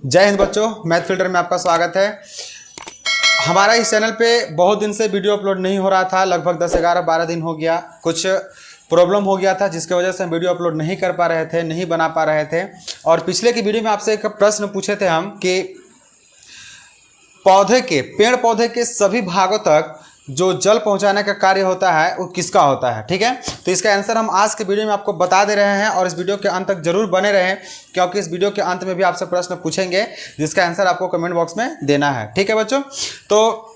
जय हिंद बच्चों, math filter में आपका स्वागत है। हमारा इस चैनल पे बहुत दिन से वीडियो अपलोड नहीं हो रहा था, लगभग 10, 11, 12 दिन हो गया। कुछ प्रॉब्लम हो गया था जिसकी वजह से हम वीडियो अपलोड नहीं कर पा रहे थे, नहीं बना पा रहे थे। और पिछले की वीडियो में आपसे एक प्रश्न पूछे थे हम कि पेड़ पौधे के सभी भागों तक जो जल पहुंचाने का कार्य होता है वो किसका होता है। ठीक है, तो इसका आंसर हम आज के वीडियो में आपको बता दे रहे हैं और इस वीडियो के अंत तक जरूर बने रहें, क्योंकि इस वीडियो के अंत में भी आपसे प्रश्न पूछेंगे जिसका आंसर आपको कमेंट बॉक्स में देना है। ठीक है बच्चों, तो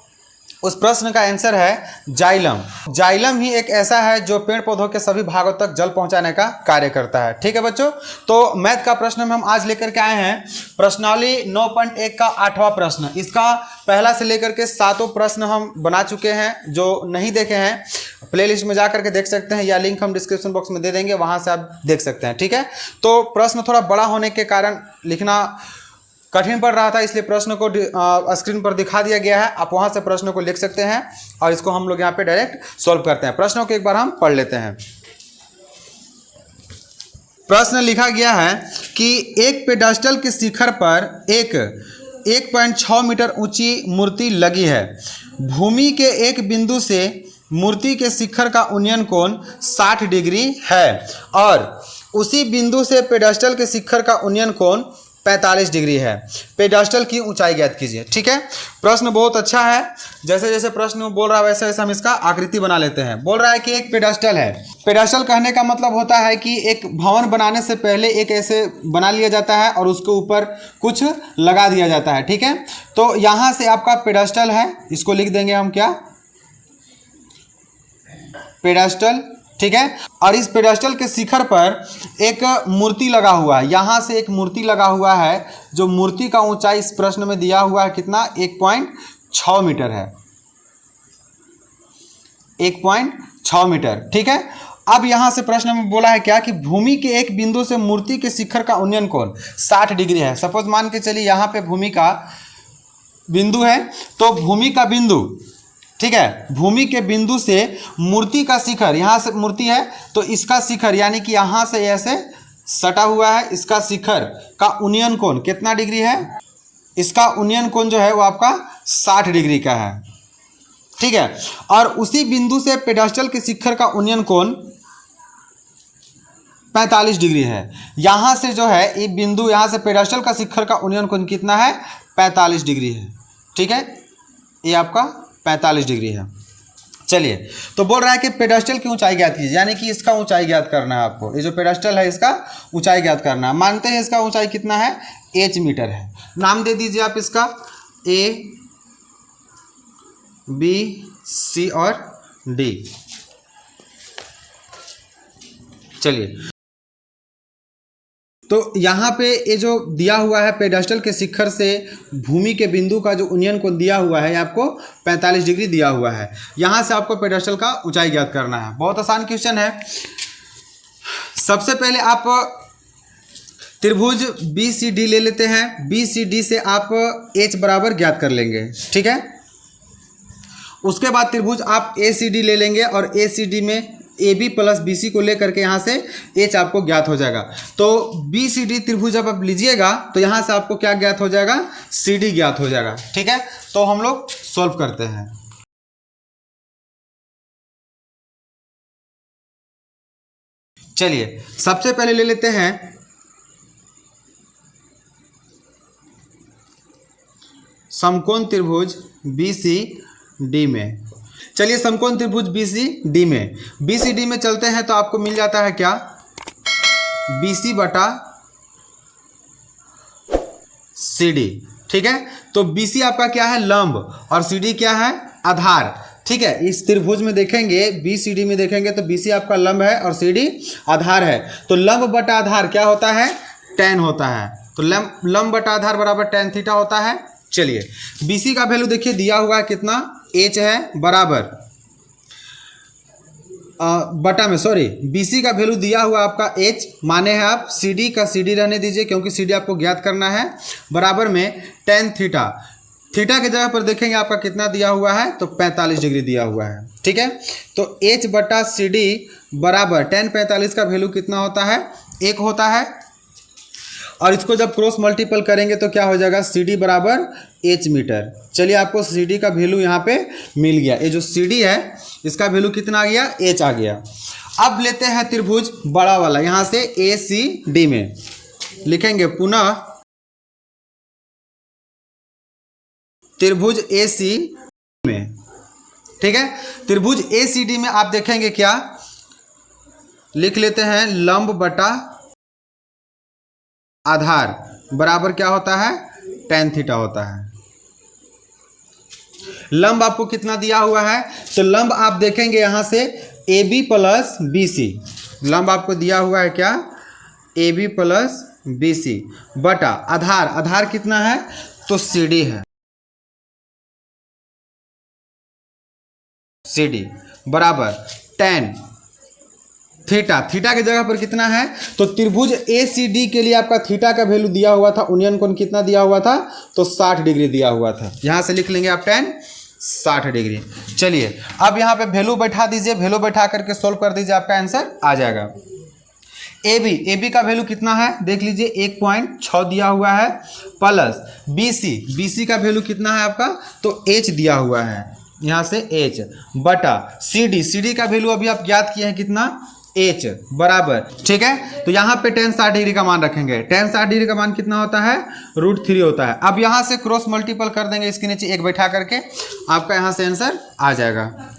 उस प्रश्न का आंसर है जाइलम। जाइलम ही एक ऐसा है जो पेड़ पौधों के सभी भागों तक जल पहुंचाने का कार्य करता है। ठीक है बच्चों, तो मैथ का प्रश्न में हम आज लेकर के आए हैं प्रश्नावली 9.1 का 8वां प्रश्न। इसका पहला से लेकर के 7 प्रश्न हम बना चुके हैं। जो नहीं देखे हैं प्लेलिस्ट में जा करके देख सकते हैं, या लिंक हम डिस्क्रिप्शन बॉक्स में दे देंगे, वहां से आप देख सकते हैं। ठीक है, तो प्रश्न थोड़ा बड़ा होने के कारण लिखना कठिन पड़ रहा था, इसलिए प्रश्न को स्क्रीन पर दिखा दिया गया है। आप वहां से प्रश्न को लिख सकते हैं और इसको हम लोग यहाँ पे डायरेक्ट सॉल्व करते हैं। प्रश्नों को एक बार हम पढ़ लेते हैं। प्रश्न लिखा गया है कि एक पेडेस्टल के शिखर पर एक 1.6 मीटर ऊंची मूर्ति लगी है। भूमि के एक बिंदु से मूर्ति के शिखर का उन्नयन कोण 60 डिग्री है और उसी बिंदु से पेडेस्टल के शिखर का उन्नयन कोण 45 डिग्री है। पेडेस्टल की ऊंचाई ज्ञात कीजिए। ठीक है, प्रश्न बहुत अच्छा है। जैसे जैसे प्रश्न बोल रहा है वैसे वैसे हम इसका आकृति बना लेते हैं। बोल रहा है कि एक पेडेस्टल है। पेडेस्टल कहने का मतलब होता है कि एक भवन बनाने से पहले एक ऐसे बना लिया जाता है और उसके ऊपर कुछ लगा दिया जाता है। ठीक है, तो यहाँ से आपका पेडेस्टल है, इसको लिख देंगे हम क्या, पेडेस्टल। ठीक है, और इस पेडेस्टल के शिखर पर एक मूर्ति लगा हुआ है। यहाँ से एक मूर्ति लगा हुआ है, जो मूर्ति का ऊंचाई इस प्रश्न में दिया हुआ है कितना, 1.6 मीटर है। 1.6 मीटर। ठीक है, अब यहाँ से प्रश्न में बोला है क्या कि भूमि के एक बिंदु से मूर्ति के शिखर का उन्नयन कोण 60 डिग्री है। सपोज मान के चलिए यहाँ पे भूमि का बिंदु है, तो भूमि का बिंदु, ठीक है, भूमि के बिंदु से मूर्ति का शिखर, यहाँ से मूर्ति है तो इसका शिखर यानी कि यहाँ से ऐसे सटा हुआ है, इसका शिखर का उन्नयन कोण कितना डिग्री है, इसका उन्नयन कोण जो है वो आपका 60 डिग्री का है। ठीक है, और उसी बिंदु से पेडेस्टल के शिखर का उन्नयन कोण 45 डिग्री है। यहाँ से जो है ये बिंदु, यहाँ से पेडेस्टल का शिखर का उन्नयन कोण कितना है, 45 डिग्री है। ठीक है, ये आपका 45 डिग्री है। चलिए, तो बोल रहा है कि पेडेस्टल की ऊंचाई ज्ञात कीजिए, यानी कि इसका ऊंचाई ज्ञात करना है आपको। ये जो पेडेस्टल है इसका ऊंचाई ज्ञात करना है। मानते हैं इसका ऊंचाई कितना है, h मीटर है। नाम दे दीजिए आप इसका A, B, C और D। चलिए, तो यहाँ पे ये जो दिया हुआ है पेडेस्टल के शिखर से भूमि के बिंदु का जो उन्नयन कोण दिया हुआ है आपको 45 डिग्री दिया हुआ है। यहाँ से आपको पेडेस्टल का ऊंचाई ज्ञात करना है। बहुत आसान क्वेश्चन है। सबसे पहले आप त्रिभुज BCD ले लेते हैं। BCD से आप h बराबर ज्ञात कर लेंगे। ठीक है, उसके बाद त्रिभुज आप ACD ले लेंगे और ACD में AB प्लस BC को लेकर के यहाँ से H आपको ज्ञात हो जाएगा। तो BCD त्रिभुज जब आप लीजिएगा तो यहाँ से आपको क्या ज्ञात हो जाएगा, CD ज्ञात हो जाएगा। ठीक है, तो हम लोग सॉल्व करते हैं। चलिए, सबसे पहले ले लेते हैं समकोण त्रिभुज BCD में। चलिए, समकोण त्रिभुज BCD में, BCD में चलते हैं तो आपको मिल जाता है क्या, BC बटा CD। ठीक है, तो BC आपका क्या है, लंब, और CD क्या है, आधार। ठीक है, इस त्रिभुज में देखेंगे, BCD में देखेंगे तो BC आपका लंब है और CD आधार है। तो लंब बटा आधार क्या होता है, tan होता है। तो लंब बटा आधार बराबर tan थीटा होता है। चलिए, BC का वैल्यू देखिए दिया हुआ है कितना, h है बराबर बटा में, सॉरी, BC का वैल्यू दिया हुआ आपका h, माने है आप CD का CD रहने दीजिए क्योंकि CD आपको ज्ञात करना है, बराबर में tan थीटा। थीटा की जगह पर देखेंगे आपका कितना दिया हुआ है, तो 45 डिग्री दिया हुआ है। ठीक है, तो h बटा CD बराबर tan 45 का वैल्यू कितना होता है, 1 होता है। और इसको जब क्रॉस मल्टीपल करेंगे तो क्या हो जाएगा, सी डी बराबर एच मीटर। चलिए आपको सी डी का वैल्यू यहाँ पे मिल गया। ये जो सी डी है इसका वैल्यू कितना आ गया, एच आ गया। अब लेते हैं त्रिभुज बड़ा वाला, यहाँ से ए सी डी में लिखेंगे पुनः त्रिभुज ए सी में। ठीक है, त्रिभुज ए सी डी में आप देखेंगे क्या, लिख लेते हैं लंब बटा आधार बराबर क्या होता है, tan थीटा होता है। लंब आपको कितना दिया हुआ है, तो लंब आप देखेंगे यहां से A B plus B C, लंब आपको दिया हुआ है क्या, A B plus B C बटा आधार, आधार कितना है, तो सी डी है, सी डी बराबर tan थीटा, थीटा की जगह पर कितना है, तो त्रिभुज ए सी डी के लिए आपका थीटा का वैल्यू दिया हुआ था, उन्नयन कोण कितना दिया हुआ था, तो 60 डिग्री दिया हुआ था। यहाँ से लिख लेंगे आप tan 60 डिग्री। चलिए अब यहाँ पे वैल्यू बैठा दीजिए, वैल्यू बैठा करके सोल्व कर दीजिए, आपका आंसर आ जाएगा। ए बी का वैल्यू कितना है, देख लीजिए 1.6 दिया हुआ है, प्लस बी सी का वैल्यू कितना है आपका, तो एच दिया हुआ है, यहाँ से एच बटा सी डी का वैल्यू अभी आप ज्ञात किए हैं कितना, एच बराबर, ठीक है, तो यहाँ पे tan 60 डिग्री का मान रखेंगे, tan 60 डिग्री का मान कितना होता है, √3 होता है। अब यहाँ से क्रॉस मल्टीपल कर देंगे, इसके नीचे एक बैठा करके आपका यहाँ से आंसर आ जाएगा।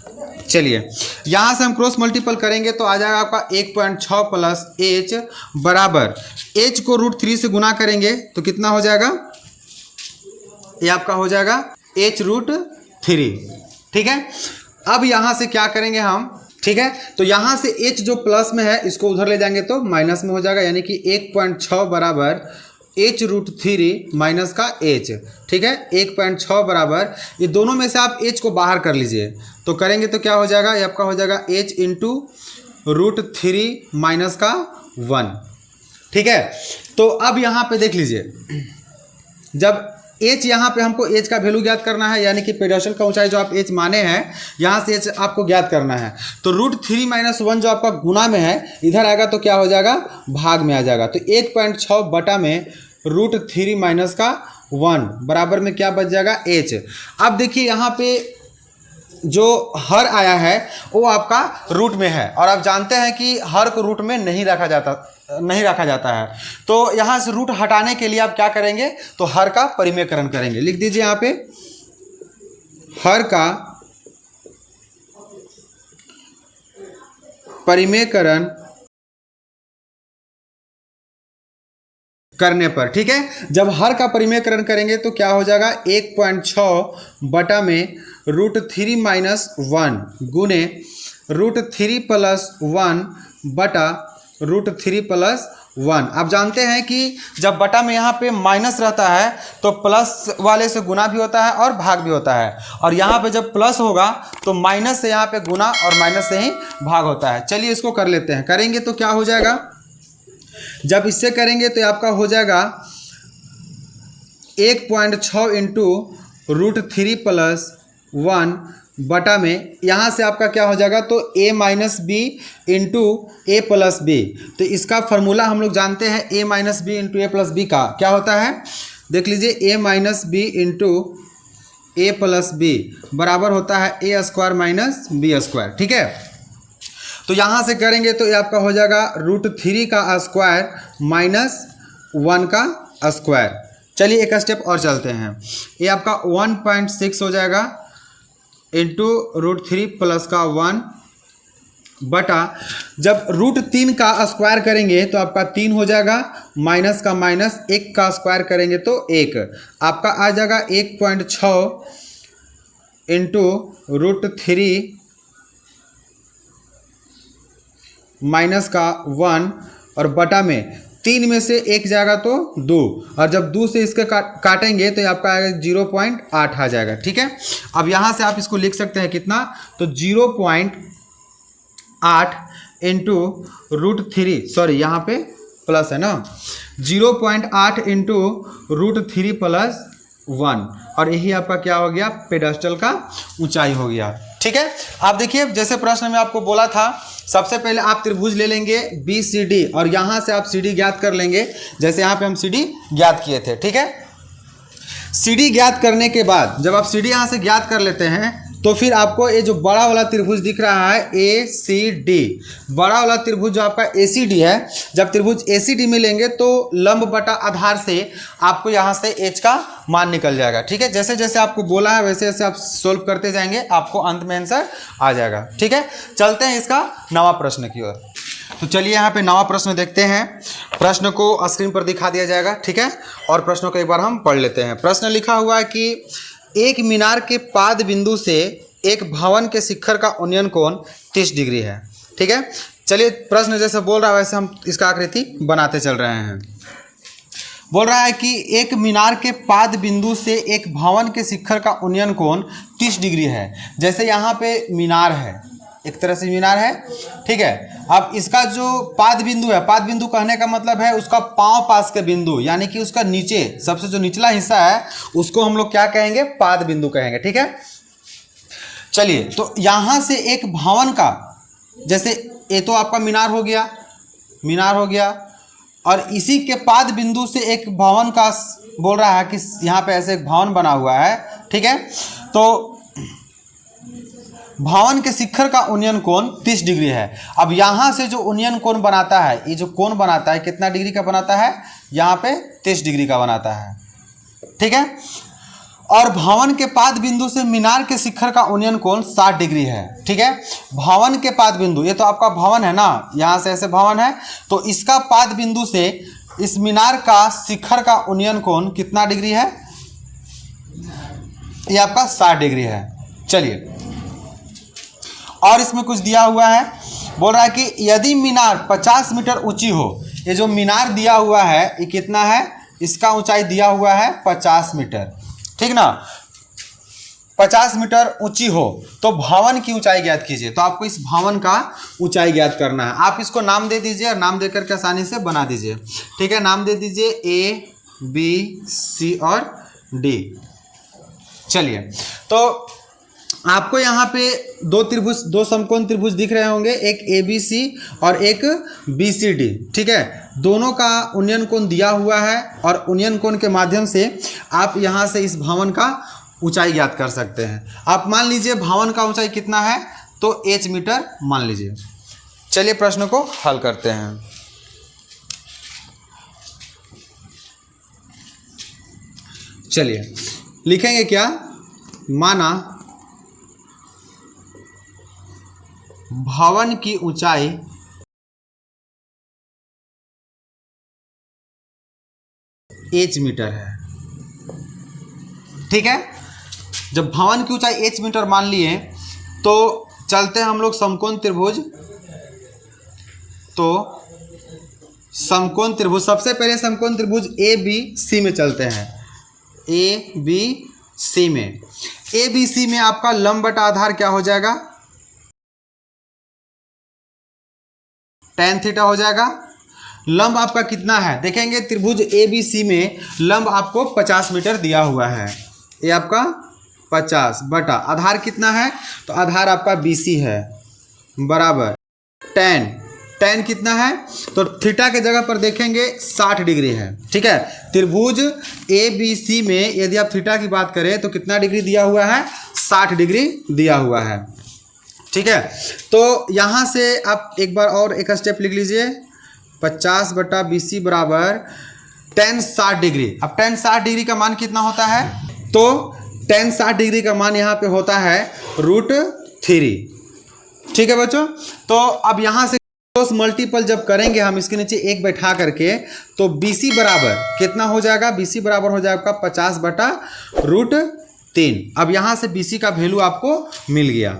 चलिए यहाँ से हम क्रॉस मल्टीपल करेंगे तो आ जाएगा आपका 1.6 प्लस एच बराबर, एच को √3 से गुना करेंगे तो कितना हो जाएगा, ये आपका हो जाएगा h√3। ठीक है, अब यहाँ से क्या करेंगे हम, ठीक है, तो यहाँ से h जो प्लस में है इसको उधर ले जाएंगे तो माइनस में हो जाएगा, यानी कि 1.6 बराबर h√3 माइनस का h। ठीक है, 1.6 बराबर, ये दोनों में से आप h को बाहर कर लीजिए तो करेंगे तो क्या हो जाएगा, ये आपका हो जाएगा h इंटू √3 माइनस का 1। ठीक है, तो अब यहाँ पे देख लीजिए, जब h यहाँ पे हमको h का वैल्यू ज्ञात करना है, यानी कि पेडस्टल का ऊंचाई जो आप h माने हैं यहाँ से h आपको ज्ञात करना है, तो √3 माइनस 1 जो आपका गुना में है इधर आएगा तो क्या हो जाएगा, भाग में आ जाएगा, तो 1.6 बटा में √3 माइनस का 1 बराबर में क्या बच जाएगा, h। अब देखिए यहाँ पे जो हर आया है वो आपका रूट में है, और आप जानते हैं कि हर को रूट में नहीं रखा जाता है, तो यहाँ से रूट हटाने के लिए आप क्या करेंगे, तो हर का परिमेयकरण करेंगे। लिख दीजिए यहाँ पे हर का परिमेयकरण करने पर, ठीक है, जब हर का परिमेयकरण करेंगे तो क्या हो जाएगा, 1.6 बटा में √3 माइनस 1 गुने √3 प्लस 1 बटा √3 प्लस 1। आप जानते हैं कि जब बटा में यहाँ पे माइनस रहता है तो प्लस वाले से गुना भी होता है और भाग भी होता है, और यहाँ पे जब प्लस होगा तो माइनस से यहाँ पे गुना और माइनस से ही भाग होता है। चलिए इसको कर लेते हैं, करेंगे तो क्या हो जाएगा, जब इससे करेंगे तो आपका हो जाएगा 1.6 इंटू √3 प्लस 1 बटा में यहाँ से आपका क्या हो जाएगा, तो a minus B into A plus B. तो इसका फार्मूला हम लोग जानते हैं a minus B into A plus B का क्या होता है, देख लीजिए a minus B into A plus B बराबर होता है a square minus B square. ठीक है, तो यहाँ से करेंगे तो ये आपका हो जाएगा √3 का स्क्वायर माइनस 1 का स्क्वायर। चलिए एक स्टेप और चलते हैं, ये आपका 1.6 हो जाएगा इंटू √3 प्लस का 1 बटा, जब √3 का स्क्वायर करेंगे तो आपका 3 हो जाएगा, माइनस का माइनस 1 का स्क्वायर करेंगे तो 1, आपका आ जाएगा 1.6 इंटू √3 माइनस का 1 और बटा में 3 में से 1 जाएगा तो 2, और जब 2 से इसके काटेंगे तो आपका आएगा 0.8 आ जाएगा। ठीक है, अब यहाँ से आप इसको लिख सकते हैं कितना, तो 0.8 इंटू √3, सॉरी यहाँ पे प्लस है ना, 0.8 इंटू √3 प्लस 1, और यही आपका क्या हो गया, पेडस्टल का ऊंचाई हो गया। ठीक है, आप देखिए जैसे प्रश्न में आपको बोला था सबसे पहले आप त्रिभुज ले लेंगे BCD और यहाँ से आप CD ज्ञात कर लेंगे, जैसे यहाँ पे हम CD ज्ञात किए थे। ठीक है, CD ज्ञात करने के बाद जब आप CD यहाँ से ज्ञात कर लेते हैं तो फिर आपको ये जो बड़ा वाला त्रिभुज दिख रहा है ACD, बड़ा वाला त्रिभुज जो आपका ACD है, जब त्रिभुज ACD में लेंगे तो लंब बटा आधार से आपको यहाँ से H का मान निकल जाएगा। ठीक है, जैसे जैसे आपको बोला है वैसे वैसे आप सोल्व करते जाएंगे, आपको अंत में आंसर आ जाएगा। ठीक है, चलते हैं इसका नवा प्रश्न की ओर। तो चलिए यहाँ पे नवा प्रश्न देखते हैं। प्रश्न को स्क्रीन पर दिखा दिया जाएगा। ठीक है, और प्रश्नों को एक बार हम पढ़ लेते हैं। प्रश्न लिखा हुआ है कि एक मीनार के पाद बिंदु से एक भवन के शिखर का उन्नयन कोण 30 डिग्री है। ठीक है, चलिए प्रश्न जैसे बोल रहा है वैसे हम इसका आकृति बनाते चल रहे हैं। बोल रहा है कि एक मीनार के पाद बिंदु से एक भवन के शिखर का उन्नयन कोण 30 डिग्री है। जैसे यहाँ पे मीनार है, एक तरह से मीनार है। ठीक है, अब इसका जो पाद बिंदु है, पाद बिंदु कहने का मतलब है उसका पांव पास के बिंदु, यानी कि उसका नीचे सबसे जो निचला हिस्सा है उसको हम लोग क्या कहेंगे, पाद बिंदु कहेंगे। ठीक है, चलिए तो यहां से एक भवन का, जैसे ये तो आपका मीनार हो गया, मीनार हो गया, और इसी के पाद बिंदु से एक भवन का बोल रहा है कि यहाँ पे ऐसे एक भवन बना हुआ है। ठीक है, तो भवन के शिखर का उन्नयन कोण 30 डिग्री है। अब यहाँ से जो उन्नयन कोण बनाता है, ये जो कोण बनाता है कितना डिग्री का बनाता है, यहाँ पे 30 डिग्री का बनाता है। ठीक है, और भवन के पाद बिंदु से मीनार के शिखर का उन्नयन कोण 60 डिग्री है। ठीक है, भवन के पाद बिंदु, ये तो आपका भवन है ना, यहाँ से ऐसे भवन है, तो इसका पाद बिंदु से इस मीनार का शिखर का उन्नयन कोण कितना डिग्री है, ये आपका 60 डिग्री है। चलिए, और इसमें कुछ दिया हुआ है, बोल रहा है कि यदि मीनार 50 मीटर ऊंची हो, ये जो मीनार दिया हुआ है ये कितना है, इसका ऊंचाई दिया हुआ है 50 मीटर। ठीक ना, 50 मीटर ऊंची हो तो भवन की ऊंचाई ज्ञात कीजिए। तो आपको इस भवन का ऊंचाई ज्ञात करना है। आप इसको नाम दे दीजिए और नाम देकर के आसानी से बना दीजिए। ठीक है, नाम दे दीजिए A, B, C और D। चलिए, तो आपको यहाँ पे दो समकोण त्रिभुज दिख रहे होंगे, एक ABC और एक BCD। ठीक है, दोनों का उन्नयन कोण दिया हुआ है और उन्नयन कोण के माध्यम से आप यहाँ से इस भवन का ऊंचाई ज्ञात कर सकते हैं। आप मान लीजिए भवन का ऊंचाई कितना है, तो H मीटर मान लीजिए। चलिए प्रश्न को हल करते हैं। चलिए लिखेंगे क्या, माना भवन की ऊंचाई H मीटर है। ठीक है, जब भवन की ऊंचाई H मीटर मान लिए तो चलते हैं हम लोग समकोण त्रिभुज। तो समकोण त्रिभुज, सबसे पहले समकोण त्रिभुज ABC में चलते हैं। ABC में, ABC में आपका लंब बटा आधार क्या हो जाएगा, tan थीटा हो जाएगा। लंब आपका कितना है, देखेंगे त्रिभुज ABC में लंब आपको 50 मीटर दिया हुआ है, ये आपका 50 बटा आधार कितना है, तो आधार आपका BC है, बराबर tan कितना है, तो थीटा के जगह पर देखेंगे 60 डिग्री है। ठीक है, त्रिभुज ABC में यदि आप थीटा की बात करें तो कितना डिग्री दिया हुआ है, 60 डिग्री दिया हुआ है। ठीक है, तो यहाँ से आप एक बार और एक स्टेप लिख लीजिए, 50 बटा BC बराबर tan 60 डिग्री। अब tan 60 डिग्री का मान कितना होता है, तो tan 60 डिग्री का मान यहाँ पे होता है √3। ठीक है बच्चों, तो अब यहाँ से क्रॉस मल्टीपल जब करेंगे हम इसके नीचे एक बैठा करके, तो BC बराबर कितना हो जाएगा, BC बराबर हो जाएगा 50 बटा √3। अब यहाँ से BC का वैल्यू आपको मिल गया।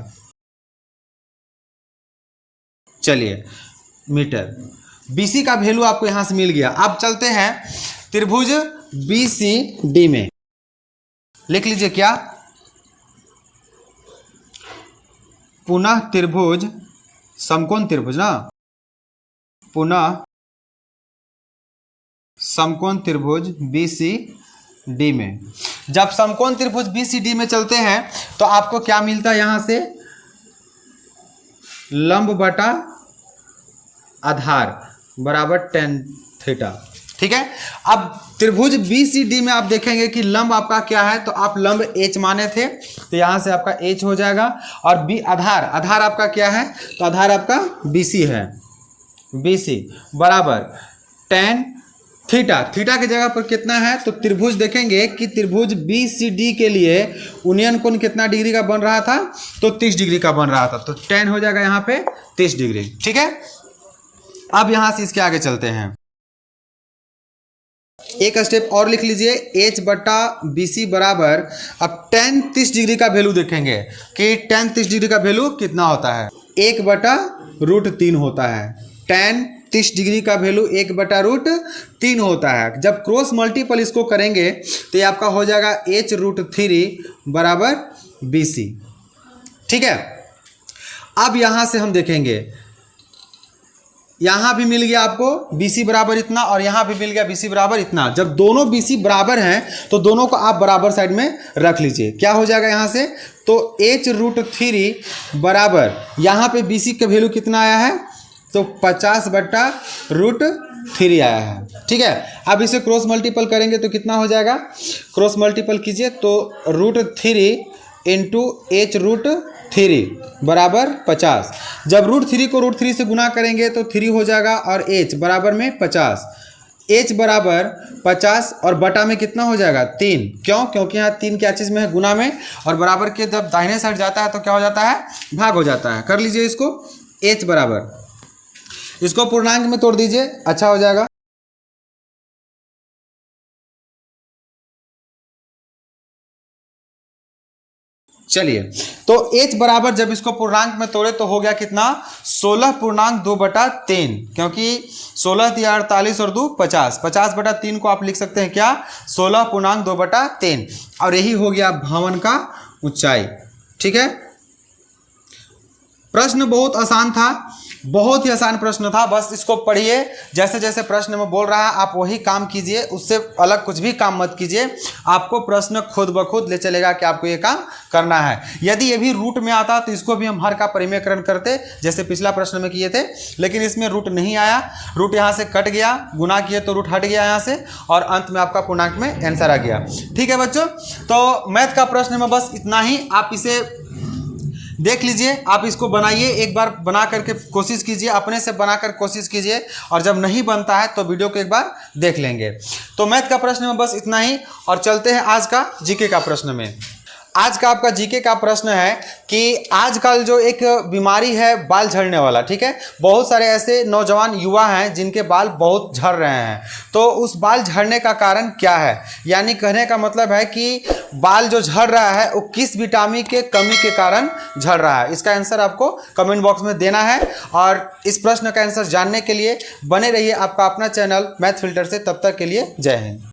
चलिए, मीटर BC का वैल्यू आपको यहां से मिल गया। अब चलते हैं त्रिभुज BCD में, लिख लीजिए क्या, पुनः त्रिभुज, समकोण त्रिभुज ना, पुनः समकोण त्रिभुज BCD में। जब समकोण त्रिभुज BCD में चलते हैं तो आपको क्या मिलता है, यहां से लंब बटा आधार बराबर tan थीटा। ठीक है। अब त्रिभुज BCD में आप देखेंगे कि लंब आपका क्या है, तो आप लंब H माने थे, तो यहाँ से आपका H हो जाएगा। और आधार आपका क्या है, तो आधार आपका BC है, BC बराबर tan थीटा। थीटा की जगह पर कितना है, तो त्रिभुज देखेंगे कि त्रिभुज BCD के लिए उन्नयन कोण कितना डिग्री का बन रहा था, तो 30 डिग्री का बन रहा था, तो tan हो जाएगा यहाँ पे 30 डिग्री। ठीक है। अब यहाँ से इसके आगे चलते हैं, एक स्टेप और लिख लीजिए, H बटा BC बराबर, अब tan 30 डिग्री का वैल्यू देखेंगे कि tan 30 डिग्री का वैल्यू कितना होता है, 1/√3 होता है। tan 30 डिग्री का वैल्यू 1/√3 होता है। जब क्रॉस मल्टीपल इसको करेंगे तो ये आपका हो जाएगा H√3 बराबर BC। ठीक है। अब यहाँ से हम देखेंगे, यहाँ भी मिल गया आपको BC बराबर इतना और यहाँ भी मिल गया BC बराबर इतना। जब दोनों BC बराबर हैं तो दोनों को आप बराबर साइड में रख लीजिए। क्या हो जाएगा यहाँ से, तो H√3 बराबर, यहाँ पे BC का वैल्यू कितना आया है, तो 50/√3 आया है। ठीक है। अब इसे क्रॉस मल्टीपल करेंगे तो कितना हो जाएगा, क्रॉस मल्टीपल कीजिए तो √3 इंटू H√3 बराबर 50। जब √3 को √3 से गुना करेंगे तो 3 हो जाएगा और H बराबर में 50। H बराबर 50 और बटा में कितना हो जाएगा, 3। क्यों, क्योंकि यहाँ 3 क्या चीज़ में है, गुना में, और बराबर के जब दाहिने साइड जाता है तो क्या हो जाता है, भाग हो जाता है। कर लीजिए इसको, H बराबर, इसको पूर्णांक में तोड़ दीजिए, अच्छा हो जाएगा। चलिए, तो H बराबर जब इसको पूर्णांक में तोड़े तो हो गया कितना, 16.2/3, क्योंकि 16 × 48 और 2 50, 50/3 को आप लिख सकते हैं क्या, 16.2/3, और यही हो गया भवन का ऊंचाई। ठीक है। प्रश्न बहुत आसान था, बहुत ही आसान प्रश्न था, बस इसको पढ़िए, जैसे जैसे प्रश्न में बोल रहा है आप वही काम कीजिए, उससे अलग कुछ भी काम मत कीजिए। आपको प्रश्न खुद ब खुद ले चलेगा कि आपको ये काम करना है। यदि ये भी रूट में आता तो इसको भी हम हर का परिमेयकरण करते, जैसे पिछला प्रश्न में किए थे, लेकिन इसमें रूट नहीं आया, रूट यहाँ से कट गया, गुना किए तो रूट हट गया यहाँ से, और अंत में आपका पूर्णांक में आंसर आ गया। ठीक है बच्चों, तो मैथ का प्रश्न में बस इतना ही। आप इसे देख लीजिए, आप इसको बनाइए, एक बार बना करके कोशिश कीजिए, अपने से बनाकर कोशिश कीजिए, और जब नहीं बनता है तो वीडियो को एक बार देख लेंगे। तो मैथ का प्रश्न में बस इतना ही, और चलते हैं आज का जीके का प्रश्न में। आज का आपका जीके का प्रश्न है कि आजकल जो एक बीमारी है बाल झड़ने वाला, ठीक है, बहुत सारे ऐसे नौजवान युवा हैं जिनके बाल बहुत झड़ रहे हैं, तो उस बाल झड़ने का कारण क्या है, यानी कहने का मतलब है कि बाल जो झड़ रहा है वो किस विटामिन के कमी के कारण झड़ रहा है। इसका आंसर आपको कमेंट बॉक्स में देना है, और इस प्रश्न का आंसर जानने के लिए बने रहिए आपका अपना चैनल मैथ फिल्टर से। तब तक के लिए जय हिंद।